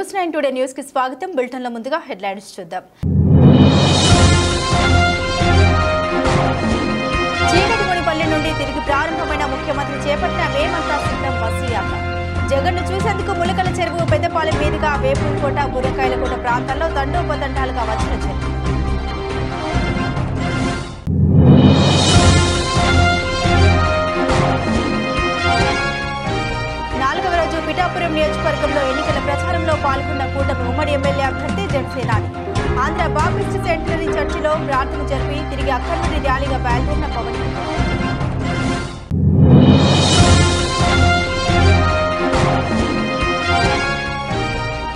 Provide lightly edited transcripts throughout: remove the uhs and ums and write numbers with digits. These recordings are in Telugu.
న్యూస్ 9 టుడే న్యూస్ కి స్వాగతం. బులెటిన్ లో ముందుగా హెడ్లైన్స్ చూద్దాం. చీకటిమునిపల్లి నుండి తిరిగి ప్రారంభమైన ముఖ్యమంత్రి చేపట్టిన మేమంతా సిద్ధం బస్సు యాత్ర. జగన్ ను చూసేందుకు ములకల చెరువు పెద్దపాలెం మీదుగా వేపులకోట బుర్రకాయలకోట ప్రాంతాల్లో తండోపతండాలుగా వచ్చిన జనం. పిఠాపురం నియోజకవర్గంలో ఎన్నికల ప్రచారంలో పాల్గొన్న కూటమి ఉమ్మడి ఎమ్మెల్యే అభ్యర్థి జనసేనాని. ఆంధ్ర బాప్టిస్ట్ సెంటరీ చర్చిలో ప్రార్థన జరిపి తిరిగి అక్కడి నుండి ర్యాలీగా బయలుదేరిన పవన్ కళ్యాణ్.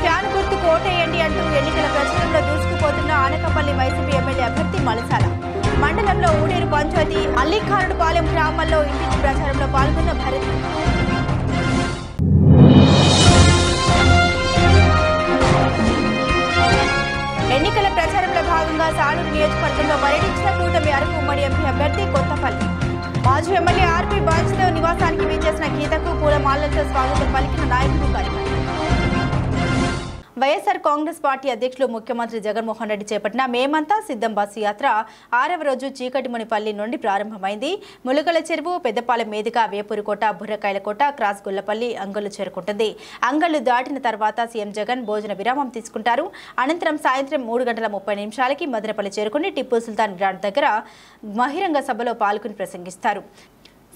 ఫ్యాన్ గుర్తుకు ఓటేయండి అంటూ ఎన్నికల ప్రచారంలో దూసుకుపోతున్న ఆనకపల్లి వైసీపీ ఎమ్మెల్యే అభ్యర్థి మలసాల. మండలంలో ఊడేరు పంచాయతీ అల్లిఖారుడుపాలెం గ్రామాల్లో ఇంటింటి ప్రచారంలో పాల్గొన్న భరత్. ఎన్నికల ప్రచారంలో భాగంగా సాలూరు నియోజకవర్గంలో పర్యటించిన కూటమి అరకు ఉమ్మడి ఎంపీ అభ్యర్థి కొత్తపల్లి. మాజీ ఎమ్మెల్యే ఆర్పీ బాన్స్దేవ్ నివాసానికి విచ్చేసిన గీతకు పూలమాలలతో స్వాగతం పలికిన నాయకులు కార్యకర్తలు. వైఎస్ఆర్ కాంగ్రెస్ పార్టీ అధ్యక్షులు ముఖ్యమంత్రి జగన్మోహన్ రెడ్డి చేపట్టిన మేమంతా సిద్ధం బస్సు యాత్ర 6వ రోజు చీకటిమునిపల్లి నుండి ప్రారంభమైంది. ములకల చెరువు పెద్దపాలెం మీదుగా వేపూరుకోట బుర్రకాయలకోట క్రాస్ గొల్లపల్లి అంగళ్లు చేరుకుంటుంది. అంగళ్లు దాటిన తర్వాత సీఎం జగన్ భోజన విరామం తీసుకుంటారు. అనంతరం సాయంత్రం 3:30 మదనపల్లి చేరుకుని టిప్పు సుల్తాన్ గ్రాండ్ దగ్గర బహిరంగ సభలో పాల్గొని ప్రసంగిస్తారు.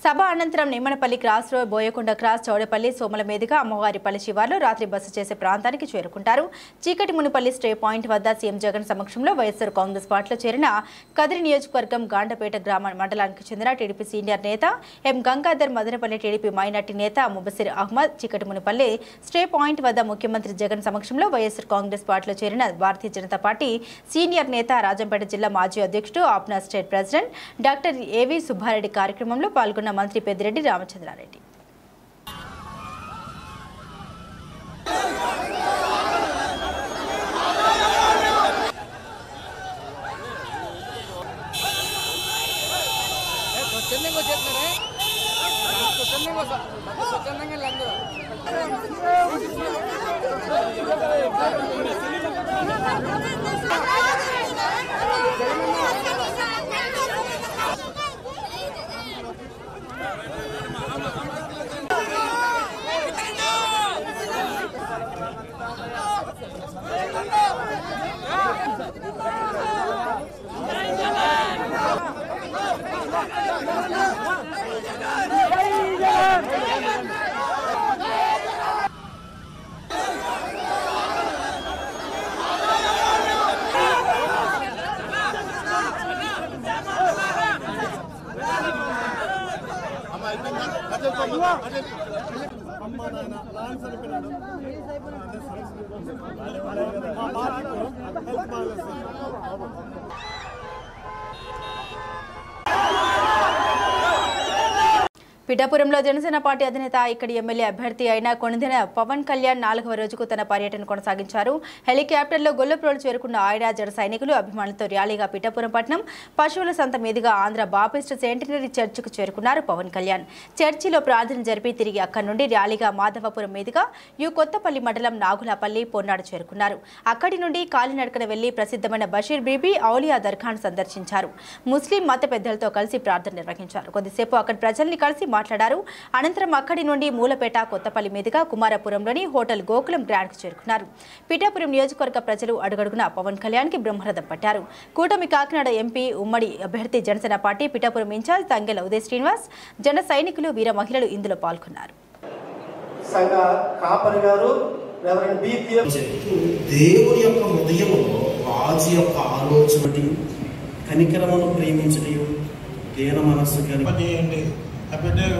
సభ అనంతరం Nimmanapalli cross road, Boyakonda cross, Chowdapalli, Somala మీదుగా అమ్మవారిపల్లి శివార్లో రాత్రి బస చేసే ప్రాంతానికి చేరుకుంటారు. చీకటిమునిపల్లి స్టే పాయింట్ వద్ద సీఎం జగన్ సమక్షంలో వైఎస్ఆర్ కాంగ్రెస్ పార్టీలో చేరిన కదిరి నియోజకవర్గం గాండపేట గ్రామ మండలానికి చెందిన టీడీపీ సీనియర్ నేత ఎం గంగాధర్, మదనపల్లి టీడీపీ మైనార్టీ నేత ముబసిర్ అహ్మద్, చీకటిమునిపల్లి స్టే పాయింట్ వద్ద ముఖ్యమంత్రి జగన్ సమక్షంలో వైఎస్ఆర్ కాంగ్రెస్ పార్టీలో చేరిన భారతీయ జనతా పార్టీ సీనియర్ నేత, రాజంపేట జిల్లా మాజీ అధ్యక్షుడు, ఆప్నా స్టేట్ ప్రెసిడెంట్ డాక్టర్ ఏవి సుబ్బారెడ్డి కార్యక్రమంలో పాల్గొన్న మంత్రి పెద్దిరెడ్డి రామచంద్రారెడ్డి. పిఠాపురంలో జనసేన పార్టీ అధినేత, ఇక్కడి ఎమ్మెల్యే అభ్యర్థి అయిన కొణిదెల పవన్ కళ్యాణ్ 4వ రోజుకు తన పర్యటన కొనసాగించారు. హెలికాప్టర్లో గొల్లప్రోలు చేరుకున్న ఆయన జన సైనికులు, అభిమానులతో ర్యాలీగా పిఠాపురం పట్టణం పశువుల సంత మీదుగా ఆంధ్ర బాప్టిస్ట్ సెంటరీ చర్చికు చేరుకున్నారు పవన్ కళ్యాణ్. చర్చిలో ప్రార్థన జరిపి తిరిగి అక్కడి నుండి ర్యాలీగా మాధవపురం మీదుగా కొత్తపల్లి మండలం నాగులాపల్లి, పొన్నాడు చేరుకున్నారు. అక్కడి నుండి కాలినడకన వెళ్లి ప్రసిద్ధమైన బషీర్ బీబీ ఔలియా దర్గాను సందర్శించారు. ముస్లిం మత పెద్దలతో కలిసి ప్రార్థన నిర్వహించారు. కొద్దిసేపు అక్కడి ప్రజల్ని కలిసి మాట్లాడారు. అనంతరం అక్కడి నుండి మూలపేట, కొత్తపల్లి మీదుగా కుమారపురంలోని హోటల్ గోకులం గ్రాండ్ కు చేరుకున్నారు. పిఠాపురం నియోజకవర్గ ప్రజలు అడుగడుగున పవన్ కళ్యాణ్ కి బ్రహ్మరథం పట్టారు. కూటమి కాకినాడ ఎంపీ, ఉమ్మడి అభ్యర్థి జనసేన పార్టీ పిఠాపురం ఇన్ఛార్జ్ తంగెల ఉదయ్ శ్రీనివాస్, జన సైనికులు, వీర మహిళలు ఇందులో పాల్గొన్నారు. దేవుని యొక్క హృదయంలో రాజు యొక్క ఆలోచన, కనికరమును ప్రేమించడం, దీన మనస్సు కలిగి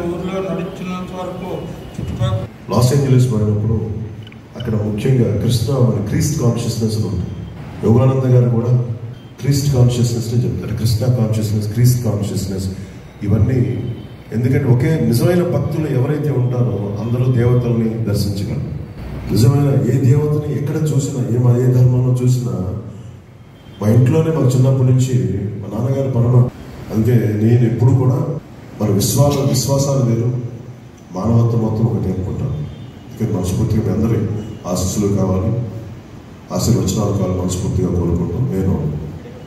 ఊర్లో నడుస్తున్నంత వరకు చుట్టుపక్కల లాస్ ఏంజలీస్ పోయినప్పుడు అక్కడ ముఖ్యంగా క్రీస్తు కాన్షియస్నెస్ ఉంటుంది. యోగానంద గారు కూడా క్రీస్తు కాన్షియస్నెస్ చెప్తారు. కృష్ణ కాన్షియస్నెస్, క్రీస్తు కాన్షియస్నెస్, ఇవన్నీ ఎందుకంటే ఒకే నిజమైన భక్తులు ఎవరైతే ఉంటారో అందరూ దేవతల్ని దర్శించగలరు. నిజమైన ఏ దేవతని ఎక్కడ చూసినా, ఏ ధర్మంలో చూసినా, మా ఇంట్లోనే మాకు చిన్నప్పటి నుంచి మా నాన్నగారు పరమ. అందుకే నేను ఎప్పుడు కూడా మన విశ్వాసాలు వేరు, మానవత్వం మొత్తం ఒకటి అనుకుంటాను. ఇక్కడ మనస్ఫూర్తిగా మీ అందరి ఆశీస్సులు కావాలి, ఆశీర్వచనాలు కావాలి మనస్ఫూర్తిగా కోరుకుంటూ నేను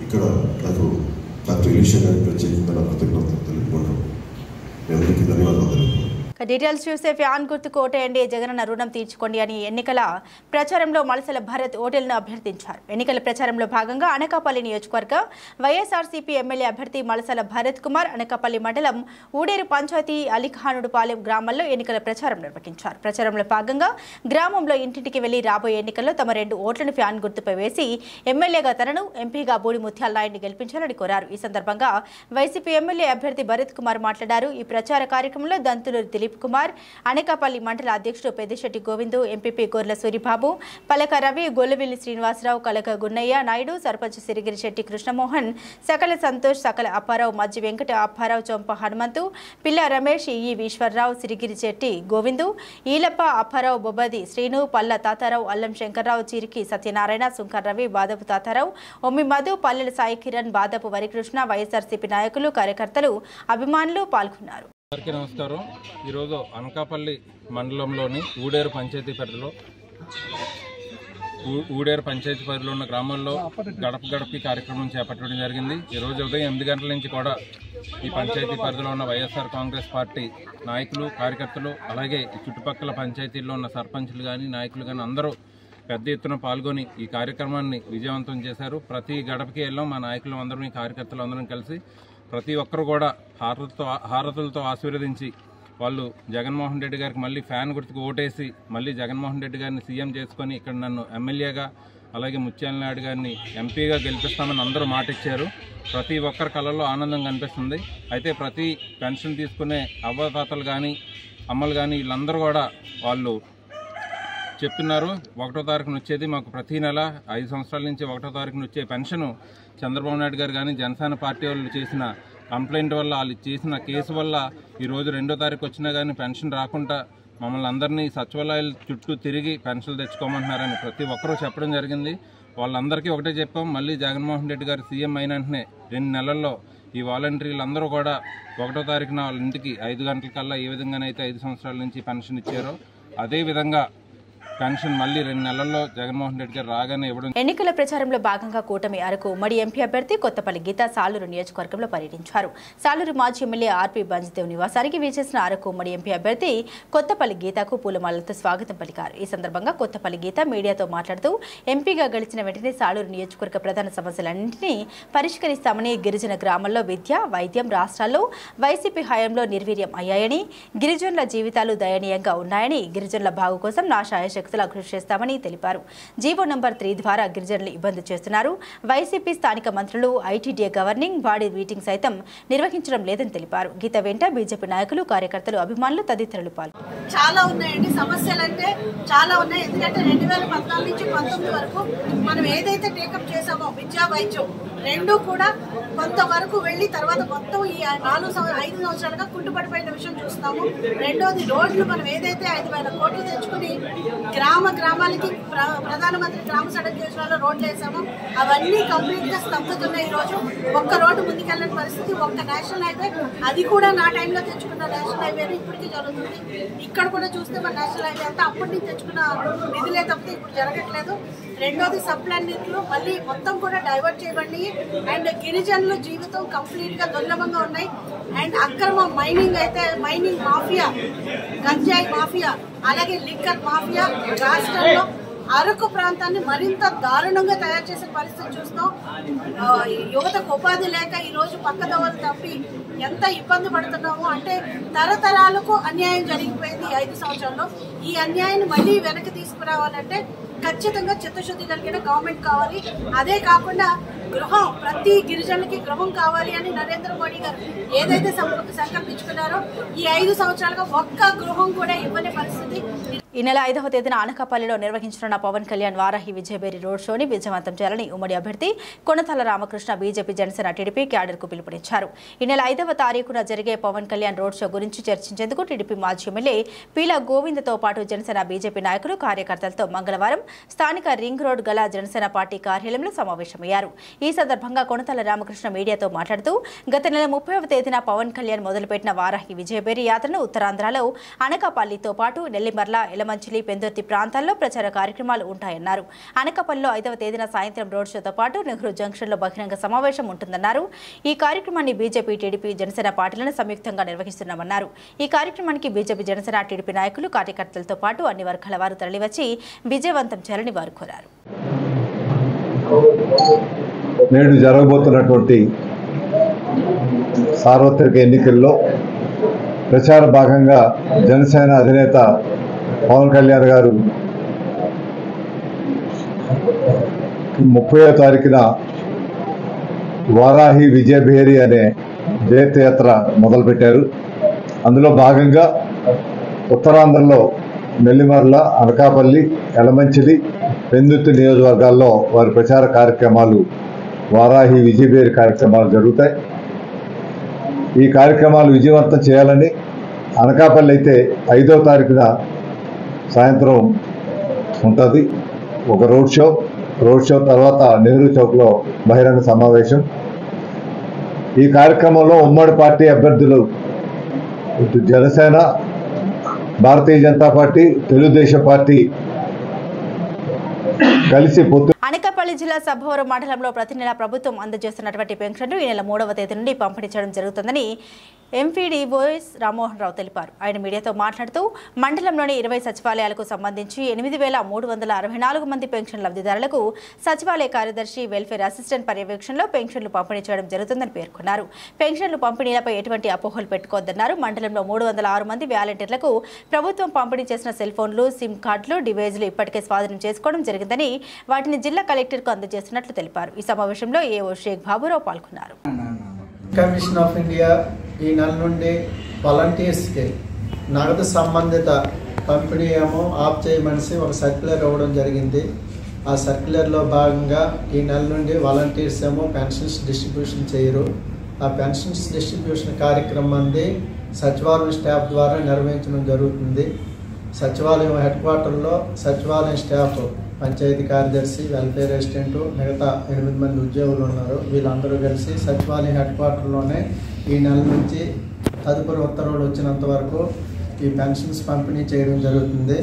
ఇక్కడ నాకు డాక్టర్ ఎలీషా గారికి ప్రత్యేకంగా నా కృతజ్ఞతలు తెలుపుకుంటాను. మీ అందరికీ ధన్యవాదాలు తెలుపుకుంటాను. డీటెయిల్స్ చూస్తే ఫ్యాన్ గుర్తుకు ఓటేయండి, జగనన్న రుణం తీర్చుకోండి అని ఎన్నికల ప్రచారంలో మలసల భరత్ ఓటేలను అభ్యర్థించారు. ఎన్నికల ప్రచారంలో భాగంగా అనకాపల్లి నియోజకవర్గ వైఎస్ఆర్సీపీ ఎమ్మెల్యే అభ్యర్థి మలసల భరత్ కుమార్ అనకాపల్లి మండలం ఊడేరు పంచాయతీ అలీఖానుడుపాలెం గ్రామాల్లో ఎన్నికల ప్రచారం నిర్వహించారు. ప్రచారంలో భాగంగా గ్రామంలో ఇంటింటికి వెళ్లి రాబోయే ఎన్నికల్లో తమ 2 ఓట్లను ఫ్యాన్ గుర్తుపై వేసి ఎమ్మెల్యేగా తనను, ఎంపీగా బూడి ముత్యాల నాయుడిని గెలిపించాలని కోరారు. ఈ సందర్భంగా వైసీపీ ఎమ్మెల్యే అభ్యర్థి భరత్ కుమార్ మాట్లాడారు. ఈ ప్రచార కార్యక్రమంలో దంతులూరి దిలీప్ కుమార్, అనకాపల్లి మండల అధ్యక్షుడు పెద్దిశెట్టి గోవిందు, ఎంపీపీ గొర్ల సూరిబాబు, పలక రవి, గొల్లవిల్లి శ్రీనివాసరావు, కలక గున్నయ్య నాయుడు, సర్పంచ్ సిరిగిరి శెట్టి కృష్ణమోహన్, సకల సంతోష్, సకల అప్పారావు, మజ్జి వెంకట అప్పారావు, చొంప హనుమంతు, పిల్ల రమేష్, ఈ ఈశ్వరరావు, సిరిగిరి శెట్టి గోవిందు, ఈలప్ప, అప్పారావు, బొబ్బది శ్రీను, పల్ల తాతారావు, అల్లం శంకర్రావు, చిరికి సత్యనారాయణ, సుంకర్ రవి, బాదపు తాతారావు, ఒమ్మి మధు, పల్లెల సాయి కిరణ్, బాదపు వరికృష్ణ, వైఎస్ఆర్సీపీ నాయకులు, కార్యకర్తలు, అభిమానులు పాల్గొన్నారు. అందరికీ నమస్కారం. ఈరోజు అనకాపల్లి మండలంలోని ఊడేరు పంచాయతీ పరిధిలో ఉన్న గ్రామాల్లో గడప గడపి కార్యక్రమం చేపట్టడం జరిగింది. ఈరోజు ఉదయం 8 గంటల నుంచి కూడా ఈ పంచాయతీ పరిధిలో ఉన్న వైఎస్ఆర్ కాంగ్రెస్ పార్టీ నాయకులు, కార్యకర్తలు, అలాగే చుట్టుపక్కల పంచాయతీల్లో ఉన్న సర్పంచులు కానీ నాయకులు కానీ అందరూ పెద్ద ఎత్తున పాల్గొని ఈ కార్యక్రమాన్ని విజయవంతం చేశారు. ప్రతి గడపకి వెళ్ళాం మా నాయకులు అందరం, ఈ కార్యకర్తలు అందరం కలిసి ప్రతి ఒక్కరు కూడా హారతులతో ఆశీర్వదించి వాళ్ళు జగన్మోహన్ రెడ్డి గారికి మళ్ళీ ఫ్యాన్ గుర్తుకు ఓటేసి మళ్ళీ జగన్మోహన్ రెడ్డి గారిని సీఎం చేసుకొని ఇక్కడ నన్ను ఎమ్మెల్యేగా అలాగే ముత్యాల నాయుడు గారిని ఎంపీగా గెలిపిస్తామని అందరూ మాట ఇచ్చారు. ప్రతి ఒక్కరి కళ్ళల్లో ఆనందం కనిపిస్తుంది. అయితే ప్రతి పెన్షన్ తీసుకునే అవ్వతాతలు కానీ అమ్మలు కానీ వీళ్ళందరూ కూడా వాళ్ళు చెప్తున్నారు 1వ తారీఖున వచ్చేది మాకు ప్రతి నెల 5 సంవత్సరాల నుంచి 1వ తారీఖున వచ్చే పెన్షన్ చంద్రబాబు నాయుడు గారు కానీ జనసేన పార్టీ వాళ్ళు చేసిన కంప్లైంట్ వల్ల, వాళ్ళు చేసిన కేసు వల్ల ఈరోజు 2వ తారీఖు వచ్చినా కానీ పెన్షన్ రాకుండా మమ్మల్ని అందరినీ సచివాలయాల చుట్టూ తిరిగి పెన్షన్లు తెచ్చుకోమంటున్నారని ప్రతి ఒక్కరూ చెప్పడం జరిగింది. వాళ్ళందరికీ ఒకటే చెప్పాం, మళ్ళీ జగన్మోహన్ రెడ్డి గారు సీఎం అయిన వెంటనే 2 నెలల్లో ఈ వాలంటీర్లు అందరూ కూడా 1వ తారీఖున వాళ్ళ ఇంటికి 5 గంటలకల్లా ఏ విధంగానైతే 5 సంవత్సరాల నుంచి పెన్షన్ ఇచ్చారో అదేవిధంగా పెన్షన్ మళ్ళీ 2 నెలల్లో జగన్మోహన్ రెడ్డి గారు రాగానే ఇవ్వడం. ఎన్నికల ప్రచారంలో భాగంగా కూటమి అరకు ఉమ్మడి ఎంపీ అభ్యర్థి కొత్తపల్లి గీత సాలూరు నియోజకవర్గంలో పర్యటించారు. సాలూరు మాజీ ఎమ్మెల్యే ఆర్పీ బంజ్దేవ్ నివాసానికి వీచేసిన అరకు ఉమ్మడి ఎంపీ అభ్యర్థి కొత్తపల్లి గీతకు పూలమాలతో స్వాగతం పలికారు. ఈ సందర్భంగా కొత్తపల్లి గీత మీడియాతో మాట్లాడుతూ ఎంపీగా గెలిచిన వెంటనే సాలూరు నియోజకవర్గ ప్రధాన సమస్యలన్నింటినీ పరిష్కరిస్తామని, గిరిజన గ్రామాల్లో విద్య, వైద్యం రాష్ట్రాల్లో వైసీపీ హయాంలో నిర్వీర్యం అయ్యాయని, గిరిజనుల జీవితాలు దయనీయంగా ఉన్నాయని, గిరిజనుల బాగు కోసం నా శాయశక్తులా కృషి చేస్తామని తెలిపారు. జీవో నంబర్ 3 ద్వారా గిరిజనులు ఇబ్బంది చేస్తున్నారు. వైసీపీ స్థానిక మంత్రులు ఐటీడీఏ గవర్నింగ్ బాడీ మీటింగ్ సైతం నిర్వహించడం లేదని తెలిపారు. గీత వెంట బీజేపీ నాయకులు, కార్యకర్తలు, అభిమానులు తదితరులు పాల్గొన్నారు. చాలా ఉన్నాయండి సమస్యలు, అంటే చాలా ఉన్నాయి. ఎందుకంటే 2014 నుంచి 19 వరకు మనం ఏదైతే టేకప్ చేసామో విద్యా, వైద్యం 2 కూడా కొంతవరకు వెళ్ళి తర్వాత మొత్తం ఈ 5 సంవత్సరాలుగా కుంటుపడిపోయిన విషయం చూస్తున్నాము. రెండోది రోడ్లు మనం ఏదైతే 5,000 కోట్లు తెచ్చుకుని గ్రామాలకి ప్రధానమంత్రి గ్రామ సడక్ యోజనలో రోడ్లు వేసామో అవన్నీ కంప్లీట్ గా స్తంభిస్తున్నాయి. ఈ రోజు ఒక్క రోడ్డు ముందుకెళ్ళని పరిస్థితి. ఒక్క నేషనల్ హైవే, అది కూడా నా టైంలో తెచ్చుకున్న నేషనల్ హైవే ఇప్పటికీ జరుగుతుంది. ఇక్కడ కూడా చూస్తే మన నేషనల్ హైవే అంతా అప్పటి నుంచి తెచ్చుకున్న నిధులే తప్పితే ఇప్పుడు జరగట్లేదు. రెండోది సప్లై నిధులు మళ్ళీ మొత్తం కూడా డైవర్ట్ చేయబడి అండ్ గిరిజనుల జీవితం కంప్లీట్ గా దుర్లభంగా ఉన్నాయి. అండ్ అక్రమ మైనింగ్ అయితే మైనింగ్ మాఫియా, గంజాయి మాఫియా, అలాగే లిక్కర్ మాఫియా రాష్ట్రంలో అరకు ప్రాంతాన్ని మరింత దారుణంగా తయారు చేసే పరిస్థితి చూస్తాం. యువతకు ఉపాధి లేక ఈ రోజు పక్కదోవలు తప్పి ఎంత ఇబ్బంది పడుతున్నామో, అంటే తరతరాలకు అన్యాయం జరిగిపోయింది 5 సంవత్సరాల్లో. ఈ అన్యాయాన్ని మళ్ళీ వెనక్కి తీసుకురావాలంటే ఖచ్చితంగా చిత్తశుద్ధి కలిగిన గవర్నమెంట్ కావాలి. అదే కాకుండా గృహం, ప్రతి గిరిజనులకి గృహం కావాలి అని నరేంద్ర మోడీ గారు ఏదైతే సంకల్పించుకున్నారో ఈ 5 సంవత్సరాలుగా ఒక్క గృహం కూడా ఇవ్వని పరిస్థితి. ఈ నెల 5వ తేదీన అనకాపల్లిలో నిర్వహించనున్న పవన్ కళ్యాణ్ వారాహి విజయబేరి రోడ్ షోని విజయవంతం చేయాలని ఉమ్మడి అభ్యర్థి కొనతాల రామకృష్ణ బీజేపీ, జనసేన, టీడీపీ క్యాడర్కు పిలుపునిచ్చారు. ఈ నెల 5వ తారీఖున జరిగే పవన్ కళ్యాణ్ రోడ్ షో గురించి చర్చించేందుకు టీడీపీ మాజీ ఎమ్మెల్యే పీలా గోవిందతో పాటు జనసేన, బీజేపీ నాయకులు, కార్యకర్తలతో మంగళవారం స్థానిక రింగ్ రోడ్ గల జనసేన పార్టీ కార్యాలయంలో సమావేశమయ్యారు. ఈ ఈ సందర్భంగా కొనతల రామకృష్ణ మీడియాతో మాట్లాడుతూ గత నెల 30వ తేదీన పవన్ కళ్యాణ్ మొదలుపెట్టిన వారాహి విజయబేరి యాత్రను ఉత్తరాంధ్రలో అనకాపల్లితో పాటు నెల్లిమర్ల ఎలమంచిలి పెందుర్తి ప్రాంతాల్లో ప్రచార కార్యక్రమాలు ఉంటాయన్నారు. అనకాపల్లిలో 5వ తేదీన సాయంత్రం రోడ్ షోతో పాటు నెహ్రూ జంక్షన్లో బహిరంగ సమావేశం ఉంటుందన్నారు. ఈ కార్యక్రమాన్ని బీజేపీ, టీడీపీ, జనసేన పార్టీలను సంయుక్తంగా నిర్వహిస్తున్నామన్నారు. ఈ కార్యక్రమానికి బీజేపీ, జనసేన, టీడీపీ నాయకులు, కార్యకర్తలతో పాటు అన్ని వర్గాల వారు తరలివచ్చి విజయవంతం చేయాలని వారు కోరారు. నేడు జరగబోతున్నటువంటి సార్వత్రిక ఎన్నికల్లో ప్రచార భాగంగా జనసేన అధినేత పవన్ కళ్యాణ్ గారు 30వ తారీఖున వారాహి విజయబేరి అనే జయతయాత్ర మొదలుపెట్టారు. అందులో భాగంగా ఉత్తరాంధ్రలో నెల్లిమర్ల, అనకాపల్లి, ఎలమంచిలి, పెందుర్తి నియోజకవర్గాల్లో వారి ప్రచార కార్యక్రమాలు, వారాహి విజయబేరి కార్యక్రమాలు జరుగుతాయి. ఈ కార్యక్రమాలు విజయవంతం చేయాలని అనకాపల్లి అయితే 5వ తారీఖున సాయంత్రం ఉంటుంది ఒక రోడ్ షో తర్వాత నెహ్రూ చౌక్లో బహిరంగ సమావేశం. ఈ కార్యక్రమంలో ఉమ్మడి పార్టీ అభ్యర్థులు జనసేన, భారతీయ జనతా పార్టీ, తెలుగుదేశం పార్టీ కలిసి అనకాపల్లి జిల్లా సభవరం మండలంలో ప్రతి నెల ప్రభుత్వం అందజేస్తున్నటువంటి పెన్షన్లు ఈ నెల 3వ తేదీ నుండి పంపిణీ చేయడం జరుగుతుందని ఎంపీడీఓ రామ్మోహన్ రావు తెలిపారు. ఆయన మీడియాతో మాట్లాడుతూ మండలంలోని 20 సచివాలయాలకు సంబంధించి 8,364 మంది పెన్షన్ లబ్ధిదారులకు సచివాలయ కార్యదర్శి, వెల్ఫేర్ అసిస్టెంట్ పర్యవేక్షణలో పెన్షన్లు పంపిణీ చేయడం జరుగుతుందని పేర్కొన్నారు. పెన్షన్లు పంపిణీలపై ఎటువంటి అపోహలు పెట్టుకోవద్దన్నారు. మండలంలో 306 మంది వాలంటీర్లకు ప్రభుత్వం పంపిణీ చేసిన సెల్ ఫోన్లు, సిమ్ కార్డులు, డివైజ్లు ఇప్పటికే స్వాధీనం చేసుకోవడం జరిగిందని వాటిని జిల్లా కలెక్టర్కు అందజేస్తున్నట్లు తెలిపారు. ఈ సమావేశంలో ఏఓ షేక్ బాబురావు పాల్గొన్నారు. కమిషన్ ఆఫ్ ఇండియా ఈ నెల నుండి వాలంటీర్స్కి నగదు సంబంధిత పంపిణీ ఏమో ఆఫ్ చేయమనిసి ఒక సర్క్యులర్ ఇవ్వడం జరిగింది. ఆ సర్క్యులర్లో భాగంగా ఈ నెల నుండి వాలంటీర్స్ ఏమో పెన్షన్స్ డిస్ట్రిబ్యూషన్ చేయరు. ఆ పెన్షన్స్ డిస్ట్రిబ్యూషన్ కార్యక్రమాన్ని సచివాలయం స్టాఫ్ ద్వారా నిర్వహించడం జరుగుతుంది. సచివాలయం హెడ్ క్వార్టర్లో సచివాలయం స్టాఫ్, పంచాయతీ కార్యదర్శి, వెల్ఫేర్ అసిస్టెంట్, మిగతా 8 మంది ఉద్యోగులు ఉన్నారు. వీళ్ళందరూ కలిసి సచివాలయం హెడ్ క్వార్టర్లోనే ఈ నెల నుంచి తదుపరి ఉత్తర్వులు వచ్చినంత వరకు ఈ పెన్షన్స్ పంపిణీ చేయడం జరుగుతుంది.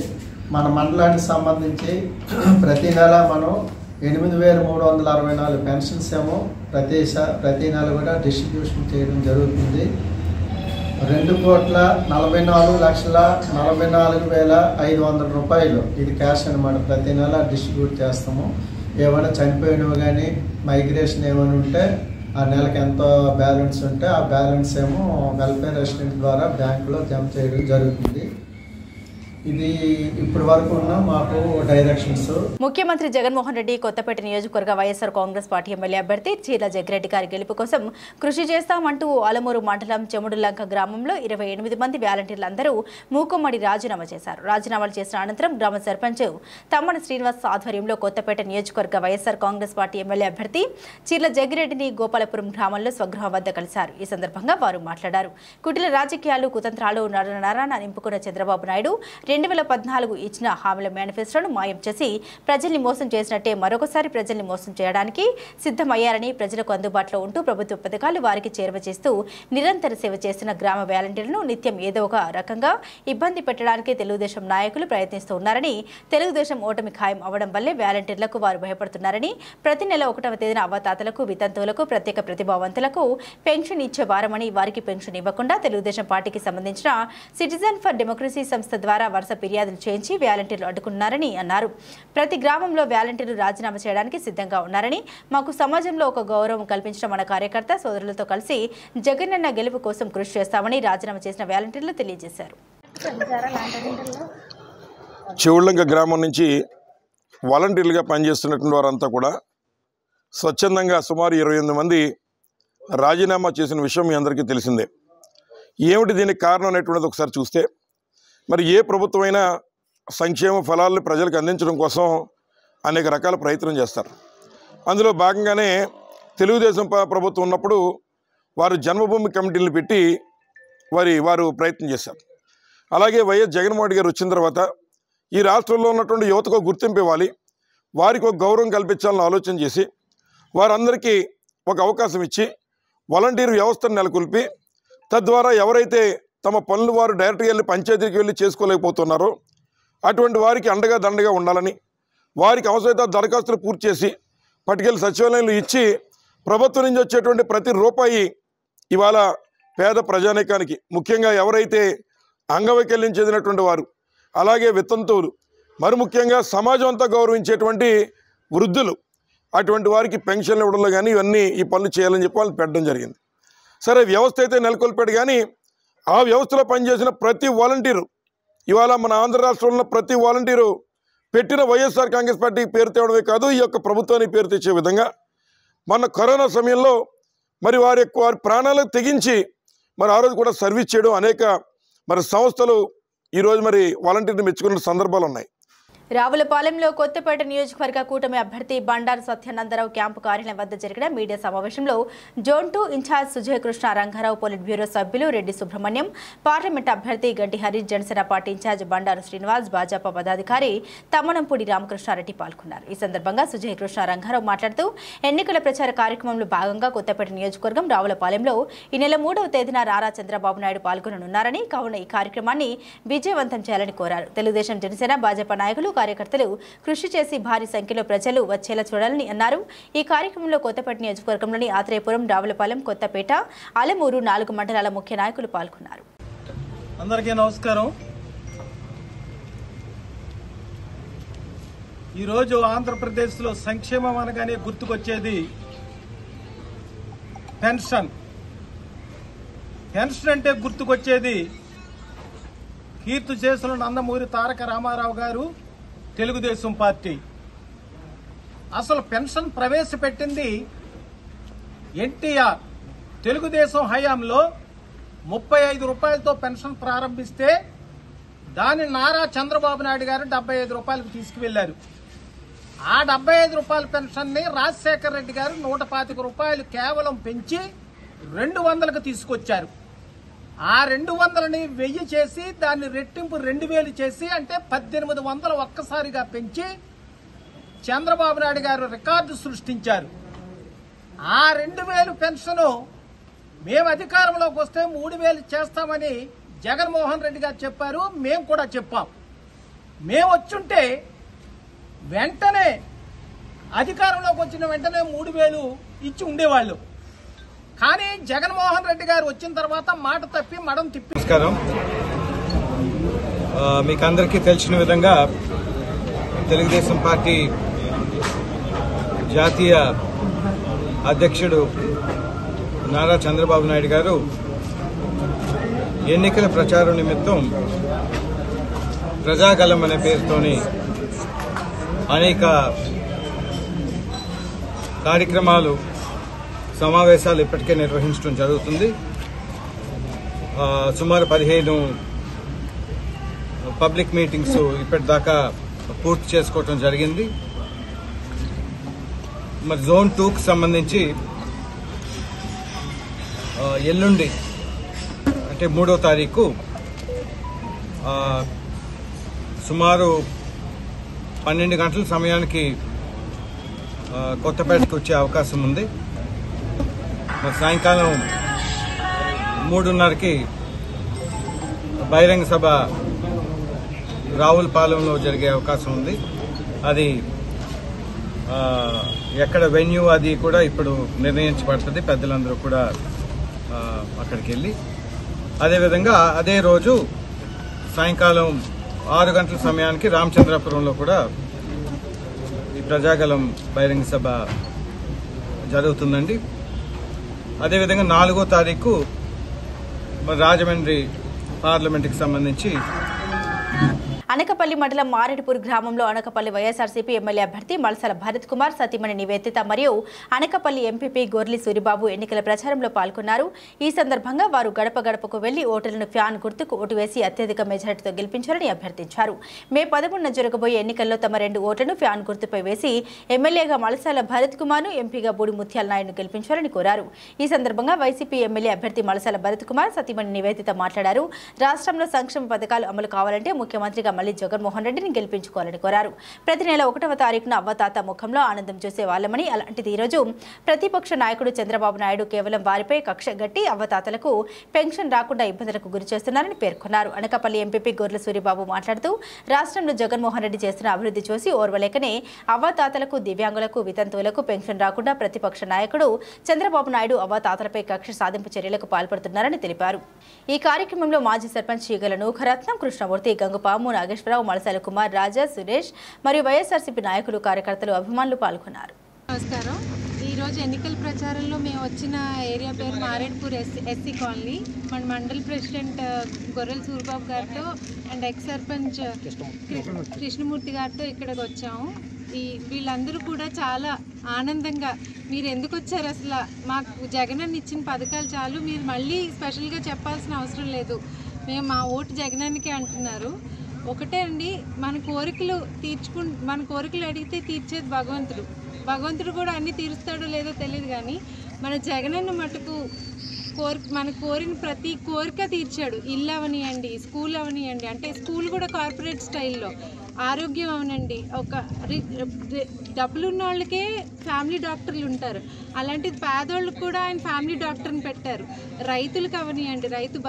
మన మండలానికి సంబంధించి ప్రతి నెల మనం 8,364 పెన్షన్స్ ఏమో ప్రతి నెల కూడా డిస్ట్రిబ్యూషన్ చేయడం జరుగుతుంది. 2,44,44,500 రూపాయలు ఇది క్యాష్ అనమాట. ప్రతి నెల డిస్ట్రిబ్యూట్ చేస్తాము. ఏమైనా చనిపోయినవి కానీ మైగ్రేషన్ ఏమైనా ఉంటే ఆ నెలకు ఎంత బ్యాలెన్స్ ఉంటే ఆ బ్యాలెన్స్ ఏమో వెల్ఫేర్ అసిస్టెంట్ ద్వారా బ్యాంకులో జమ చేయడం జరుగుతుంది. ఇది ఇప్పటి వరకు ఉన్న మాకు డైరెక్షన్స్. ముఖ్యమంత్రి జగన్మోహన్ రెడ్డి కొత్తపేట నియోజకవర్గ వైఎస్ఆర్ కాంగ్రెస్ పార్టీ ఎమ్మెల్యే అభ్యర్థి చీర్ల జగ్గిరెడ్డి గారి గెలుపు కోసం కృషి చేస్తామంటూ ఆలమూరు మండలం చెముడులంక గ్రామంలో 28 మంది వాలంటీర్లందరూ మూకుమ్మడి రాజీనామా చేశారు. రాజీనామాలు చేసిన అనంతరం గ్రామ సర్పంచ్ తమ్మన శ్రీనివాస్ ఆధ్వర్యంలో కొత్తపేట నియోజకవర్గ వైఎస్ఆర్ కాంగ్రెస్ పార్టీ ఎమ్మెల్యే అభ్యర్థి చీర్ల జగ్గిరెడ్డిని గోపాలపురం గ్రామంలో స్వగృహం వద్ద కలిశారు. ఈ సందర్భంగా వారు మాట్లాడారు. కుటిల రాజకీయాలు, కుతంత్రాలు నరాన నింపుకున్న చంద్రబాబు నాయుడు 2014 ఇచ్చిన హామీల మేనిఫెస్టోను మాయం చేసి ప్రజల్ని మోసం చేసినట్టే మరొకసారి ప్రజల్ని మోసం చేయడానికి సిద్ధమయ్యారని, ప్రజలకు అందుబాటులో ఉంటూ ప్రభుత్వ పథకాలు వారికి చేరువ చేస్తూ నిరంతర సేవ చేస్తున్న గ్రామ వాలంటీర్లను నిత్యం ఏదో ఒక రకంగా ఇబ్బంది పెట్టడానికి తెలుగుదేశం నాయకులు ప్రయత్నిస్తూ ఉన్నారని, తెలుగుదేశం ఓటమి ఖాయం అవడం వల్లే వాలంటీర్లకు వారు భయపడుతున్నారని, ప్రతి నెల 1వ తేదీన అవ్వతాతలకు, వితంతువులకు, ప్రత్యేక ప్రతిభావంతులకు పెన్షన్ ఇచ్చే వారమని, వారికి పెన్షన్ ఇవ్వకుండా తెలుగుదేశం పార్టీకి సంబంధించిన సిటిజన్ ఫర్ డెమోక్రసీ సంస్థ ద్వారా వరుస ఫిర్యాదులు చేయించి వాలంటీర్లు అడ్డుకున్నారని అన్నారు. ప్రతి గ్రామంలో వాలంటీర్లు రాజీనామా చేయడానికి సిద్ధంగా ఉన్నారని, మాకు సమాజంలో ఒక గౌరవం కల్పించడం మన కార్యకర్త సోదరులతో కలిసి జగనన్న గెలుపు కోసం కృషి చేస్తామని రాజీనామా చేసిన వాలంటీర్లు తెలియజేశారు. చెవుళ్ళంక గ్రామం నుంచి వాలంటీర్లుగా పనిచేస్తున్నటువంటి వారంతా కూడా స్వచ్ఛందంగా సుమారు 28 మంది రాజీనామా చేసిన విషయం మీ అందరికీ తెలిసిందే. ఏమిటి దీనికి కారణం అనేటువంటిది ఒకసారి చూస్తే, మరి ఏ ప్రభుత్వమైనా సంక్షేమ ఫలాలను ప్రజలకు అందించడం కోసం అనేక రకాల ప్రయత్నం చేస్తారు. అందులో భాగంగానే తెలుగుదేశం ప్రభుత్వం ఉన్నప్పుడు వారు జన్మభూమి కమిటీలు పెట్టి వారు ప్రయత్నం చేశారు. అలాగే వైఎస్ జగన్మోహన్ రెడ్డి గారు వచ్చిన తర్వాత ఈ రాష్ట్రంలో ఉన్నటువంటి యువతకు గుర్తింపు ఇవ్వాలి, వారికి ఒక గౌరవం కల్పించాలని ఆలోచన చేసి వారందరికీ ఒక అవకాశం ఇచ్చి వాలంటీర్ వ్యవస్థను నెలకొల్పి తద్వారా ఎవరైతే తమ పనులు వారు డైరెక్ట్గా వెళ్ళి పంచాయతీకి వెళ్ళి చేసుకోలేకపోతున్నారో అటువంటి వారికి అండగా దండగా ఉండాలని, వారికి అవసరమైతే దరఖాస్తులు పూర్తి చేసి పట్టుకెళ్ళి సచివాలయంలో ఇచ్చి ప్రభుత్వం నుంచి వచ్చేటువంటి ప్రతి రూపాయి ఇవాళ పేద ప్రజానీకానికి, ముఖ్యంగా ఎవరైతే అంగవైకల్యం చెందినటువంటి వారు, అలాగే వితంతువులు, మరి ముఖ్యంగా సమాజం అంతా గౌరవించేటువంటి వృద్ధులు, అటువంటి వారికి పెన్షన్లు ఇవ్వడంలో కానీ ఇవన్నీ ఈ పనులు చేయాలని చెప్పి వాళ్ళు పెట్టడం జరిగింది. సరే, వ్యవస్థ అయితే నెలకొల్పాడు, కానీ ఆ వ్యవస్థలో పనిచేసిన ప్రతి వాలంటీరు ఇవాళ మన ఆంధ్ర రాష్ట్రంలో ప్రతి వాలంటీరు పెట్టిన వైఎస్ఆర్ కాంగ్రెస్ పార్టీ పేరు తేవడమే కాదు, ఈ యొక్క ప్రభుత్వానికి పేరు తెచ్చే విధంగా మన కరోనా సమయంలో మరి వారి ప్రాణాలకు తెగించి మరి ఆ రోజు కూడా సర్వీస్ చేయడం అనేక మరి సంస్థలు ఈరోజు మరి వాలంటీర్ని మెచ్చుకున్న సందర్భాలు ఉన్నాయి. రావులపాలెంలో కొత్తపేట నియోజకవర్గ కూటమి అభ్యర్థి బండారు సత్యానందరావు క్యాంపు కార్యాలయం వద్ద జరిగిన మీడియా సమావేశంలో zone 2 incharge Sujay Krishna Rangarao, politburo సభ్యులు రెడ్డి సుబ్రహ్మణ్యం, పార్లమెంట్ అభ్యర్థి గడ్డి హరి, జనసేన పార్టీ ఇన్ఛార్జ్ బండారు శ్రీనివాస్, భాజపా పదాధికారి తమ్మనంపూడి రామకృష్ణారెడ్డి పాల్గొన్నారు. ఈ సందర్భంగా సుజయ్ కృష్ణ రంగారావు మాట్లాడుతూ ఎన్నికల ప్రచార కార్యక్రమంలో భాగంగా కొత్తపేట నియోజకవర్గం రావులపాలెంలో ఈ నెల 3వ తేదీన రారా చంద్రబాబు నాయుడు పాల్గొననున్నారని, కావున ఈ కార్యక్రమాన్ని విజయవంతం చేయాలని కోరారు. తెలుగుదేశం, జనసేన, భాజపా నాయకులు, కార్యకర్తలు కృషి చేసి భారీ సంఖ్యలో ప్రజలు వచ్చేలా చూడాలని అన్నారు. ఈ కార్యక్రమంలో కొత్తపేట నియోజకవర్గంలోని ఆత్రేయపురం, రావులపాలెం, కొత్తపేట, అలమూరు 4 మండలాల ముఖ్య నాయకులు పాల్గొన్నారు. అందరికీ నమస్కారం. ఈరోజు ఆంధ్రప్రదేశ్లో సంక్షేమం అనగానే గుర్తుకొచ్చేది పెన్షన్. పెన్షన్ అంటే గుర్తుకొచ్చేది కీర్తిశేషులు నందమూరి తారక రామారావు గారు, తెలుగుదేశం పార్టీ. అసలు పెన్షన్ ప్రవేశపెట్టింది ఎన్టీఆర్. తెలుగుదేశం హయాంలో 35 రూపాయలతో పెన్షన్ ప్రారంభిస్తే దాన్ని నారా చంద్రబాబు నాయుడు గారు 75 రూపాయలకు తీసుకువెళ్లారు. ఆ 75 రూపాయల పెన్షన్ ని రాజశేఖర రెడ్డి గారు 125 రూపాయలు కేవలం పెంచి 200కు తీసుకొచ్చారు. ఆ 200ని 1000 చేసి దాన్ని రెట్టింపు 2000 చేసి అంటే 1800 ఒక్కసారిగా పెంచి చంద్రబాబు నాయుడు గారు రికార్డు సృష్టించారు. ఆ 2000 పెన్షన్ మేము అధికారంలోకి వస్తే 3000 చేస్తామని జగన్మోహన్ రెడ్డి గారు చెప్పారు. మేము కూడా చెప్పాం. మేము వచ్చుంటే వెంటనే అధికారంలోకి వచ్చిన వెంటనే 3000 ఇచ్చి ఉండేవాళ్ళు. కానీ జగన్మోహన్ రెడ్డి గారు వచ్చిన తర్వాత మాట తప్పి మడం తిప్పి. నమస్కారం. మీకు అందరికీ తెలిసిన విధంగా తెలుగుదేశం పార్టీ జాతీయ అధ్యక్షుడు నారా చంద్రబాబు నాయుడు గారు ఎన్నికల ప్రచారం నిమిత్తం ప్రజాగలం అనే పేరుతోని అనేక కార్యక్రమాలు, సమావేశాలు ఇప్పటికే నిర్వహించడం జరుగుతుంది. సుమారు 15 పబ్లిక్ మీటింగ్స్ ఇప్పటిదాకా పూర్తి చేసుకోవటం జరిగింది. మరి జోన్ 2కు సంబంధించి ఎల్లుండి అంటే 3వ తారీఖు సుమారు 12 గంటల సమయానికి కొత్తపేటకు వచ్చే అవకాశం ఉంది. మరి సాయంకాలం 3:30కి బహిరంగ సభ రావులపాలెంలో జరిగే అవకాశం ఉంది. అది ఎక్కడ వెన్యూ అది కూడా ఇప్పుడు నిర్ణయించబడుతుంది. పెద్దలందరూ కూడా అక్కడికి వెళ్ళి అదేవిధంగా అదే రోజు సాయంకాలం 6 గంటల సమయానికి రామచంద్రాపురంలో కూడా ఈ ప్రజాగలం బహిరంగ సభ జరుగుతుందండి. అదేవిధంగా 4వ తారీఖు రాజమండ్రి పార్లమెంట్కి సంబంధించి అనకపల్లి మండలం మారేడుపూర్ గ్రామంలో అనకపల్లి వైఎస్ఆర్సీపీ ఎమ్మెల్యే అభ్యర్థి మల్సల భరత్ కుమార్, సతీమణి నివేదిత మరియు అనకపల్లి ఎంపీపీ గొర్లి సూరిబాబు ఎన్నికల ప్రచారంలో పాల్గొన్నారు. ఈ సందర్భంగా వారు గడప గడపకు వెళ్లి ఓటర్లను ఫ్యాన్ గుర్తుకు ఓటు వేసి అత్యధిక మెజారిటీతో గెలిపించారని అభ్యర్థించారు. మే 11న జరగబోయే ఎన్నికల్లో తమ 2 ఓట్లను ఫ్యాన్ గుర్తుపై వేసి ఎమ్మెల్యేగా మల్సల భరత్ కుమార్ను, ఎంపీగా బూడి ముత్యాల నాయుడును గెలిపించారని కోరారు. ఈ సందర్భంగా వైసీపీ ఎమ్మెల్యే అభ్యర్థి మల్సల భరత్ కుమార్, సతీమణి నివేదిత మాట్లాడారు. రాష్ట్రంలో సంక్షేమ పథకాలు అమలు కావాలంటే ముఖ్యమంత్రిగా మళ్లీ జగన్మోహన్ రెడ్డిని గెలిపించుకోవాలని కోరారు. ప్రతి నెల 1వ తారీఖున అవ్వతాత ముఖంలో ఆనందం చూసే వాళ్ళమని, అలాంటిది ఈరోజు ప్రతిపక్ష నాయకుడు చంద్రబాబు నాయుడు కేవలం వారిపై కక్ష గట్టి అవ్వతాతలకు పెన్షన్ రాకుండా ఇబ్బందులకు గురి చేస్తున్నారని పేర్కొన్నారు. అనకాపల్లి ఎంపీపీ గొర్రెల సూరిబాబు మాట్లాడుతూ రాష్ట్రంలో జగన్మోహన్ రెడ్డి చేస్తున్న అభివృద్ధి చూసి ఓర్వలేకనే అవ్వతాతలకు, దివ్యాంగులకు, వితంతువులకు పెన్షన్ రాకుండా ప్రతిపక్ష నాయకుడు చంద్రబాబు నాయుడు అవ్వతాతలపై కక్ష సాధింపు చర్యలకు పాల్పడుతున్నారని తెలిపారు. ఈ కార్యక్రమంలో మాజీ సర్పంచ్ చీగల నూఖరత్నం, కృష్ణమూర్తి, గంగుపాము, నాగేశ్వరరావు, మలసాల కుమార్, రాజా, సురేష్ మరియు వైఎస్ఆర్సీపీ నాయకులు, కార్యకర్తలు, అభిమానులు పాల్గొన్నారు. నమస్కారం. ఈరోజు ఎన్నికల ప్రచారంలో మేము వచ్చిన ఏరియా పేరు మారేడ్పూర్ ఎస్సీ కాలనీ. మన మండల్ ప్రెసిడెంట్ గొర్రెల సూరిబాబు గారితో అండ్ ఎక్స్ సర్పంచ్ కృష్ణమూర్తి గారితో ఇక్కడికి వచ్చాము. వీళ్ళందరూ కూడా చాలా ఆనందంగా, మీరు ఎందుకు వచ్చారు, అసలు మాకు జగనన్న ఇచ్చిన పథకాలు చాలు, మీరు మళ్ళీ స్పెషల్గా చెప్పాల్సిన అవసరం లేదు, మేము మా ఓటు జగనన్నకే అంటున్నారు. ఒకటే అండి, మన కోరికలు అడిగితే తీర్చేది భగవంతుడు కూడా అన్నీ తీరుస్తాడో లేదో తెలియదు, కానీ మన జగనన్న మటుకు మన కోరిన ప్రతి కోరిక తీర్చాడు. ఇల్లు అవనియండి, స్కూల్ అవనియండి, అంటే స్కూల్ కూడా కార్పొరేట్ స్టైల్లో, ఆరోగ్యం అవనండి, ఒక డబ్బులున్న వాళ్ళకే ఫ్యామిలీ డాక్టర్లు ఉంటారు, అలాంటిది పేదోళ్ళకు కూడా ఆయన ఫ్యామిలీ డాక్టర్ని పెట్టారు. రైతులకు అవనియండి, రైతు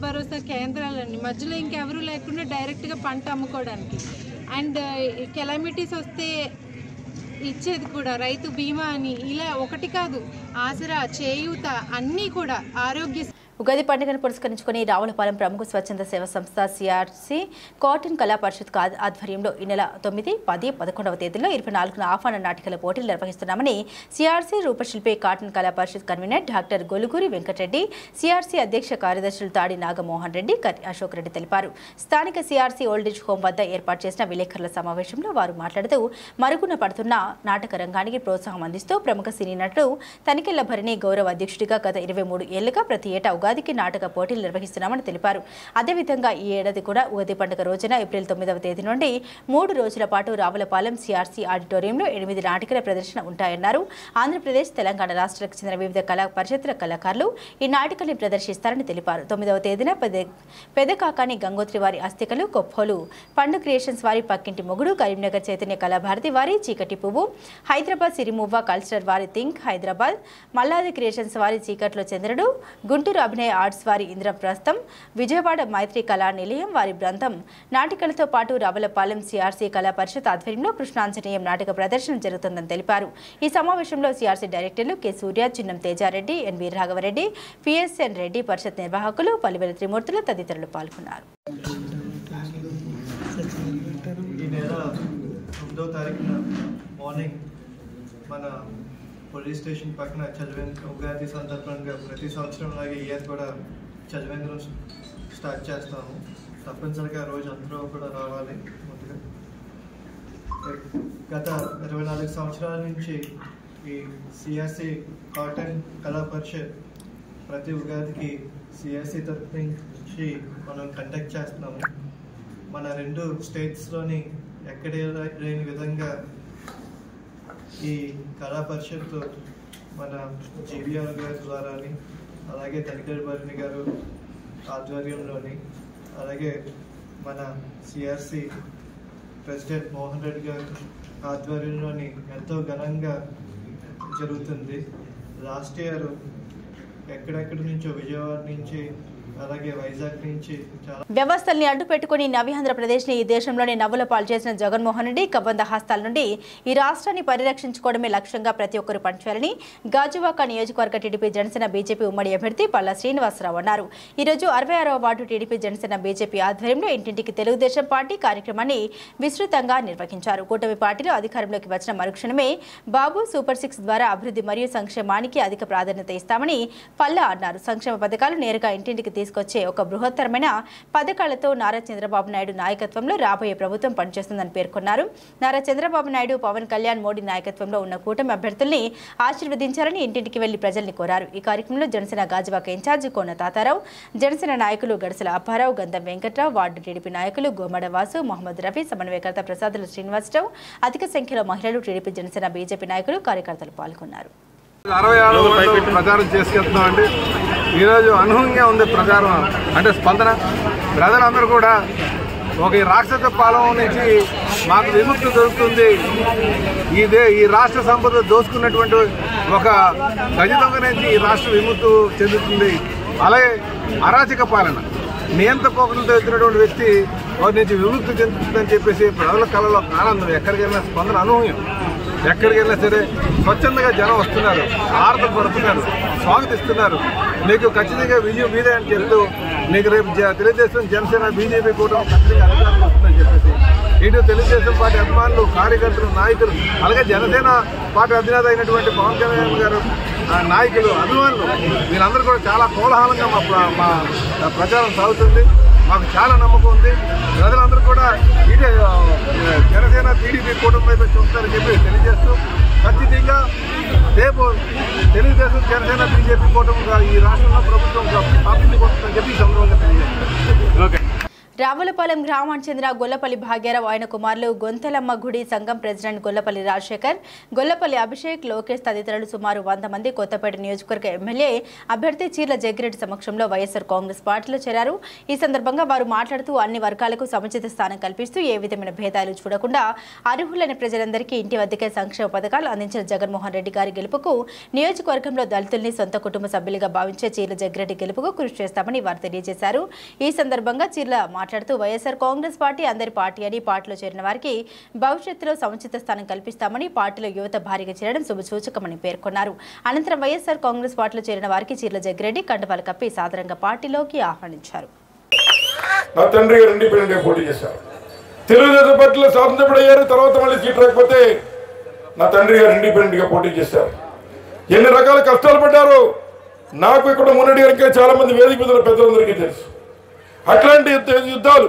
భరోసా కేంద్రాలని, మధ్యలో ఇంకెవరూ లేకుండా డైరెక్ట్గా పంట అమ్ముకోవడానికి, అండ్ కెలామిటీస్ వస్తే ఇచ్చేది కూడా రైతు బీమా అని, ఇలా ఒకటి కాదు, ఆసరా, చేయూత అన్నీ కూడా, ఆరోగ్య. ఉగాది పండుగను పురస్కరించుకుని రావులపాలెం ప్రముఖ స్వచ్ఛంద సేవా సంస్థ సిఆర్సి కాటన్ కళా పరిషత్ ఆధ్వర్యంలో ఈ నెల 9, 10, 11వ తేదీల్లో 24న ఆహ్వాన నాటికల పోటీలు నిర్వహిస్తున్నామని సిఆర్సి రూపశిల్పి Cotton Kala Parishat convener doctor Goluguri Venkatareddy, CRC అధ్యక్ష కార్యదర్శులు తాడి నాగమోహన్ రెడ్డి, అశోక్ రెడ్డి తెలిపారు. స్థానిక సిఆర్సి ఓల్డేజ్ హోం వద్ద ఏర్పాటు చేసిన విలేకరుల సమావేశంలో వారు మాట్లాడుతూ మరుగున పడుతున్న నాటక రంగానికి ప్రోత్సాహం అందిస్తూ ప్రముఖ సినీ నటుడు తనికెళ్ల భరణి గౌరవ అధ్యక్షుడిగా గత 23 ఏళ్లుగా ప్రతి ఏటా ఉగాదికి నాటక పోటీలు నిర్వహిస్తున్నామని తెలిపారు. అదేవిధంగా ఈ ఏడాది కూడా ఉగాది పండుగ రోజున ఏప్రిల్ 9వ తేదీ నుండి 3 రోజుల పాటు రావులపాలెం సిఆర్సి ఆడిటోరియంలో 8 నాటికల ప్రదర్శన ఉంటాయన్నారు. ఆంధ్రప్రదేశ్, తెలంగాణ రాష్ట్రాలకు చెందిన వివిధ కళా పరిషత్ల కళాకారులు ఈ నాటికల్ని ప్రదర్శిస్తారని తెలిపారు. 9వ తేదీన పెదకాకాని గంగోత్రి వారి అస్థికలు, కొప్పోలు పండు క్రియేషన్స్ వారి పక్కింటి మొగుడు, కరీంనగర్ చైతన్య కళాభారతి వారి చీకటి పువ్వు, హైదరాబాద్ సిరిమువ్వ కల్చరల్ వారి థింక్ హైదరాబాద్, మల్లాది క్రియేషన్స్ వారి చీకట్లో చంద్రుడు, గుంటూరు అభినయ ఆర్ట్స్ వారి ఇంద్రప్రస్థం, విజయవాడ మైత్రి కళా నిలయం వారి బృందం నాటికలతో పాటు రావులపాలెం సిఆర్సి కళా పరిషత్ ఆధ్వర్యంలో కృష్ణాంజనేయం నాటక ప్రదర్శన జరుగుతుందని తెలిపారు. ఈ సమావేశంలో సిఆర్సి డైరెక్టర్లు కె సూర్య, చిన్నం తేజారెడ్డి, ఎన్ వీరరాఘవరెడ్డి, పిఎస్ఎన్ రెడ్డి, పరిషత్ నిర్వాహకులు పల్లివేల త్రిమూర్తులు తదితరులు పాల్గొన్నారు. ఈ నెల 9వ తారీఖున మార్నింగ్ మన పోలీస్ స్టేషన్ పక్కన చదివేంద్ర ఉగాది సందర్భంగా ప్రతి సంవత్సరం లాగే ఇయర్ కూడా చదివేంద్రం స్టార్ట్ చేస్తాము. తప్పనిసరిగా రోజు అందరూ కూడా రావాలి. ముందుగా గత 24 సంవత్సరాల నుంచి ఈ సిఆర్సి కాటన్ కళా పరిషత్ ప్రతి ఉగాదికి సిఆర్సి తరఫు నుంచి మనం కండక్ట్ చేస్తున్నాము. మన 2 స్టేట్స్లోని ఎక్కడ లేని విధంగా ఈ కళా పరిషత్ మన జీవీఆర్ గారి ద్వారాని, అలాగే తనికెళ్ల భరణి గారు ఆధ్వర్యంలోని, అలాగే మన సిఆర్సి ప్రెసిడెంట్ మోహన్ రెడ్డి గారు ఆధ్వర్యంలోని ఎంతో ఘనంగా జరుగుతుంది. లాస్ట్ ఇయర్ ఎక్కడెక్కడి నుంచో, విజయవాడ నుంచి, అలాగే వైజాగ్ నుంచి వ్యవస్థల్ని అడ్డు పెట్టుకుని నవ్యాంధ్రప్రదేశ్ని ఈ దేశంలోని నవ్వుల పాలు చేసిన జగన్మోహన్ రెడ్డి కబంధ హస్తాల నుండి ఈ రాష్ట్రాన్ని పరిరక్షించుకోవడమే లక్ష్యంగా ప్రతి ఒక్కరూ పనిచేయాలని గాజువాక నియోజకవర్గ టీడీపీ జనసేన బీజేపీ ఉమ్మడి అభ్యర్థి పల్లా శ్రీనివాసరావు అన్నారు. ఈరోజు 66వ వార్డు టీడీపీ జనసేన బీజేపీ ఆధ్వర్యంలో ఇంటింటికి తెలుగుదేశం పార్టీ కార్యక్రమాన్ని విస్తృతంగా నిర్వహించారు. కూటమి పార్టీలో అధికారంలోకి వచ్చిన మరుక్షణమే బాబు సూపర్ 6 ద్వారా అభివృద్ధి మరియు సంక్షేమానికి అధిక ప్రాధాన్యత ఇస్తామని పల్లా అన్నారు. సంక్షేమ పథకాలు నేరుగా ఇంటింటికి తీసుకొచ్చే ఒక బృహత్తరమైన పథకాలతో నారా చంద్రబాబు నాయుడు నాయకత్వంలో రాబోయే ప్రభుత్వం పనిచేస్తుందని పేర్కొన్నారు. నారా చంద్రబాబు నాయుడు, పవన్ కళ్యాణ్, మోడీ నాయకత్వంలో ఉన్న కూటమి అభ్యర్థుల్ని ఆశీర్వదించాలని ఇంటింటికి వెళ్లి ప్రజల్ని కోరారు. ఈ కార్యక్రమంలో జనసేన గాజువాక ఇన్ఛార్జి కోన తాతారావు, జనసేన నాయకులు గడసల అప్పారావు, గంధం వెంకట్రావు, వార్డు టీడీపీ నాయకులు గోమడ వాసు, మహమ్మద్ రఫీ, సమన్వయకర్త ప్రసాదుల శ్రీనివాసరావు, అధిక సంఖ్యలో మహిళలు, టీడీపీ జనసేన బీజేపీ నాయకులు, కార్యకర్తలు పాల్గొన్నారు. 66 ప్రచారం చేసుకెళ్తున్నామండి. ఈరోజు అనూహ్యంగా ఉంది ప్రచారం, అంటే స్పందన. ప్రజలందరూ కూడా ఒక రాక్షస పాలన నుంచి మాకు విముక్తి దొరుకుతుంది. ఈ రాష్ట్ర సంపద దోచుకున్నటువంటి ఒక గజ దొంగ నుంచి ఈ రాష్ట్రం విముక్తి చెందుతుంది. అలాగే అరాచక పాలన నియంత్ర పోకలతో ఎత్తినటువంటి వ్యక్తి వారి నుంచి విముక్తి చెందుతుందని చెప్పేసి ప్రజల కళలో ఆనందం. ఎక్కడికైనా స్పందన అనూహ్యం. ఎక్కడికి వెళ్ళినా సరే స్వచ్ఛందంగా జనం వస్తున్నారు, ఆనందపడుతున్నారు, స్వాగతిస్తున్నారు. మీకు ఖచ్చితంగా విజయం మీదే అని చెప్తూ మీకు రేపు తెలుగుదేశం జనసేన బీజేపీ కూడా ఖచ్చితంగా అధికారం వస్తుందని చెప్పేసి ఇటు తెలుగుదేశం పార్టీ అభిమానులు, కార్యకర్తలు, నాయకులు, అలాగే జనసేన పార్టీ అధినేత అయినటువంటి పవన్ కళ్యాణ్ గారు నాయకులు, అభిమానులు వీళ్ళందరూ కూడా చాలా కోలాహలంగా మా ప్రచారం సాగుతుంది. మాకు చాలా నమ్మకం ఉంది. ప్రజలందరూ కూడా ఇదే జనసేన టీడీపీ కూటమి వైపు చూస్తారని చెప్పి తెలియజేస్తూ ఖచ్చితంగా రేపు తెలుగుదేశం జనసేన బీజేపీ కూటమిగా ఈ రాష్ట్రంలో ప్రభుత్వం స్థాపించుకుంటుందని చెప్పి ఈ సందర్భంగా తెలియజేస్తారు. ఓకే. రావులపాలెం గ్రామానికి చెందిన గొల్లపల్లి భాగ్యరావు ఆయన కుమారులు గొంతెలమ్మ గుడి సంఘం ప్రెసిడెంట్ గొల్లపల్లి రాజశేఖర్, గొల్లపల్లి అభిషేక్, లోకేష్ తదితరులు సుమారు 100 మంది కొత్తపేట నియోజకవర్గ ఎమ్మెల్యే అభ్యర్థి చీర్ల జగ్గిరెడ్డి సమక్షంలో వైఎస్ఆర్ కాంగ్రెస్ పార్టీలో చేరారు. ఈ సందర్భంగా వారు మాట్లాడుతూ అన్ని వర్గాలకు సముచిత స్థానం కల్పిస్తూ ఏ విధమైన భేదాలు చూడకుండా అర్హులైన ప్రజలందరికీ ఇంటి వద్దకే సంక్షేమ పథకాలు అందించిన జగన్మోహన్ రెడ్డి గారి గెలుపుకు నియోజకవర్గంలో దళితుల్ని సొంత కుటుంబ సభ్యులుగా భావించే చీర్ల జగ్గిరెడ్డి గెలుపుకు కృషి చేస్తామని వారు తెలియజేశారు. ఈ సందర్భంగా చీర్ల మాట్లాడుతూ వైఎస్ఆర్ కాంగ్రెస్ పార్టీ అందరి పార్టీ అని పార్టీలో చేరిన వారికి భవిష్యత్తులో సముచిత స్థానం కల్పిస్తామని పార్టీలో యువత భారీగా చేరడం శుభసూచకమని పేర్కొన్నారు. అనంతరం వైఎస్ఆర్ కాంగ్రెస్ పార్టీలో చేరిన వారికి చీర్ల జగ్గిరెడ్డి కండువాలు కప్పి సాదరంగా పార్టీలోకి ఆహ్వానించారు. నా తండ్రి గారు ఇండిపెండెంట్ పోటీ చేశారు. తెలుగుదేశం పార్టీలో స్వాతంత్రపడయ్యారు. తర్వాత మళ్ళీ సీట్ రాకపోతే నా తండ్రి గారు ఇండిపెండెంట్ గా పోటీ చేశారు. ఎన్ని రకాల కష్టాలు పడ్డారు నాకు ఇక్కడ మున్నడి గారికి చాలా మంది వేదిక మీద పెద్దలందరికీ తెలుసు. అట్లాంటి యుద్ధాలు,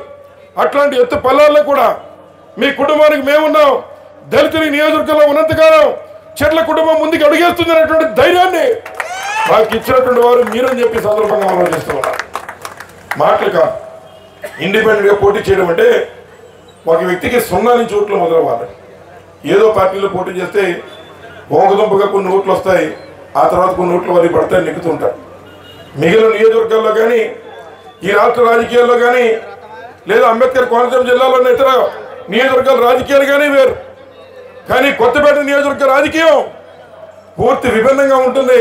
అట్లాంటి ఎత్తు పల్లాల్లో కూడా మీ కుటుంబానికి మేమున్నాం. దళితుల నియోజకవర్గంలో ఉన్నంతకాలం చెట్ల కుటుంబం ముందుకు అడుగేస్తుంది అనేటువంటి ధైర్యాన్ని నాకు ఇచ్చినటువంటి వారు మీరని చెప్పి సందర్భంగా ఆలోచిస్తూ ఉన్నారు. మాటలు కాదు. ఇండిపెండెంట్గా పోటీ చేయడం అంటే ఒక వ్యక్తికి 0 నుంచి ఓట్లు మొదలవ్వాలి. ఏదో పార్టీలో పోటీ చేస్తే ఓకదుంపగా కొన్ని ఓట్లు వస్తాయి, ఆ తర్వాత కొన్ని ఓట్లు వారికి పడతాయి, నెక్కుతుంటారు. మిగిలిన నియోజకవర్గాల్లో కానీ ఈ రాష్ట్ర రాజకీయాల్లో కానీ లేదా అంబేద్కర్ కోనసీమ జిల్లాలోని ఇతర నియోజకవర్గాల రాజకీయాలు కానీ వేరు. కానీ కొత్తపేట నియోజకవర్గ రాజకీయం పూర్తి విభిన్నంగా ఉంటుంది.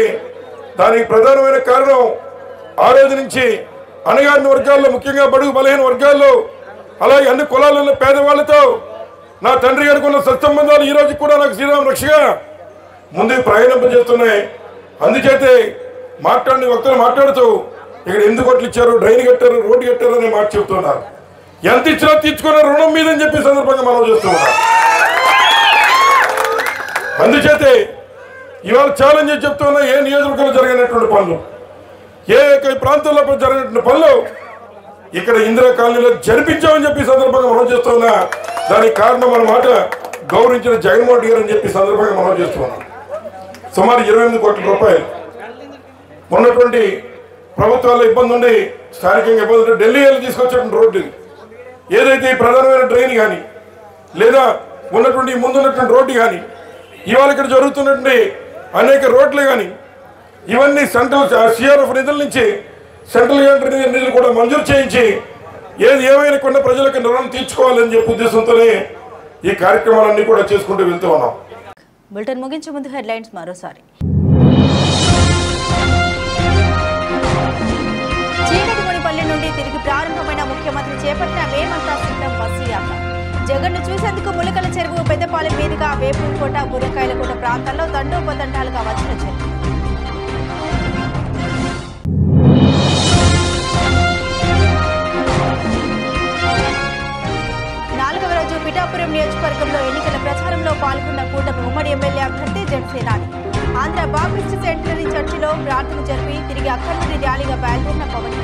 దానికి ప్రధానమైన కారణం ఆ రోజు నుంచి అణగారిన వర్గాల్లో, ముఖ్యంగా బడుగు బలహీన వర్గాల్లో, అలాగే అన్ని కులాలలో పేదవాళ్లతో నా తండ్రి గారికి ఉన్న సత్సంబంధాలు ఈ రోజు కూడా నాకు శ్రీరామ రక్షగా ముందుకు ప్రయాణింపజేస్తున్నాయి. అందుచేతే మాట్లాడిన వక్తలు మాట్లాడుతూ ఇక్కడ ఎందుకు ఓట్లు ఇచ్చారు, డ్రైన్ కట్టారు, రోడ్డు కట్టారు అనే మాట చెప్తున్నారు. ఎంత ఇచ్చినా తీర్చుకున్న రుణం మీదని చెప్పి సందర్భంగా మనం చేస్తూ ఉన్నాం. అందుచేతే ఇవాళ ఛాలెంజ్ చెప్తున్నా ఏ నియోజకవర్గంలో జరిగినటువంటి పనులు, ఏ ప్రాంతాల్లో జరిగినటువంటి పనులు ఇక్కడ ఇందిరా కాలనీలో జరిపించామని చెప్పి సందర్భంగా మనం చేస్తున్నా. దానికి కారణం అన్నమాట గౌరవించిన జగన్మోహన్ రెడ్డి గారు అని చెప్పి సందర్భంగా మనం చేస్తున్నాం. సుమారు 28 కోట్ల రూపాయలు ఉన్నటువంటి ప్రభుత్వాల్లో ఇబ్బంది ఉండి, స్థానికంగా ఇబ్బంది ఉంటే ఢిల్లీ వెళ్ళి తీసుకొచ్చేటువంటి రోడ్డు ఏదైతే ప్రధానమైన డ్రైన్ కానీ లేదా ఉన్నటువంటి ముందున్నటువంటి రోడ్డు కానీ ఇవాళ ఇక్కడ జరుగుతున్నటువంటి అనేక రోడ్లు కానీ ఇవన్నీ సెంట్రల్ సిఆర్ఎఫ్ నిధుల నుంచి సెంట్రల్ గవర్నమెంట్ నిధులు కూడా మంజూరు చేయించి ఏమైనా కొన్ని ప్రజలకు రుణం తీర్చుకోవాలని చెప్పే ఉద్దేశంతోనే ఈ కార్యక్రమాలన్నీ కూడా చేసుకుంటూ వెళ్తూ ఉన్నాం. బులెటిన్ ముగించే ముందు హెడ్లైన్స్ మరోసారి. చీకటిమునిపల్లి నుండి తిరిగి ప్రారంభమైన ముఖ్యమంత్రి చేపట్టిన మేమంతా సిద్ధం బస్సు యాత్ర. జగన్ను చూసేందుకు ములకల చెరువు, పెద్దపాలెం మీదుగా వేపూరుకోట, బుర్రకాయలకోట ప్రాంతాల్లో తండోపతండాలుగా వచ్చిన చెరువు. నాలుగవ రోజు పిఠాపురం నియోజకవర్గంలో ఎన్నికల ప్రచారంలో పాల్గొన్న కూటమి ఉమ్మడి ఎమ్మెల్యే అభ్యర్థి జనసేనాని. ఆంధ్ర బాప్టిస్ట్ సెంటరీ చర్చిలో ప్రార్థన జరిపి తిరిగి అక్కడి నుండి ర్యాలీగా బయలుదేరిన పవన్.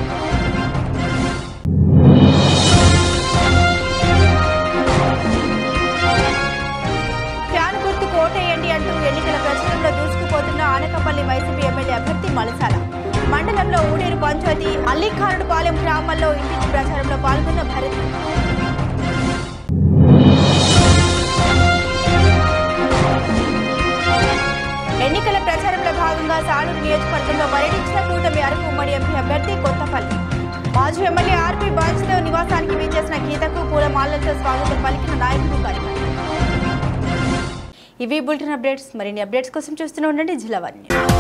ఫ్యాన్ గుర్తు కోటేయండి అంటూ ఎన్నికల ప్రచారంలో దూసుకుపోతున్న ఆనకపల్లి వైసీపీ ఎమ్మెల్యే అభ్యర్థి మలసాల. మండలంలో ఊడేరు పంచాయతీ అల్లిఖారుడుపాలెం గ్రామాల్లో ఇంటింటి ప్రచారంలో పాల్గొన్న భరత్. ఎన్నికల ప్రచారంలో భాగంగా సాలూరు నియోజకవర్గంలో పర్యటించిన కూటమి అరకు ఉమ్మడి ఎంపీ అభ్యర్థి కొత్తపల్లి. మాజీ ఎమ్మెల్యే ఆర్పీ బాజ్దేవ్ నివాసానికి చేసిన గీతకు పూలమాలలతో స్వాగతం పలికిన నాయకులు కార్యకర్తలు. ఇవి బులెటిన్ అప్డేట్స్. మరిన్ని అప్డేట్స్ కోసం చూస్తూనే ఉండండి జిల్లా వార్త.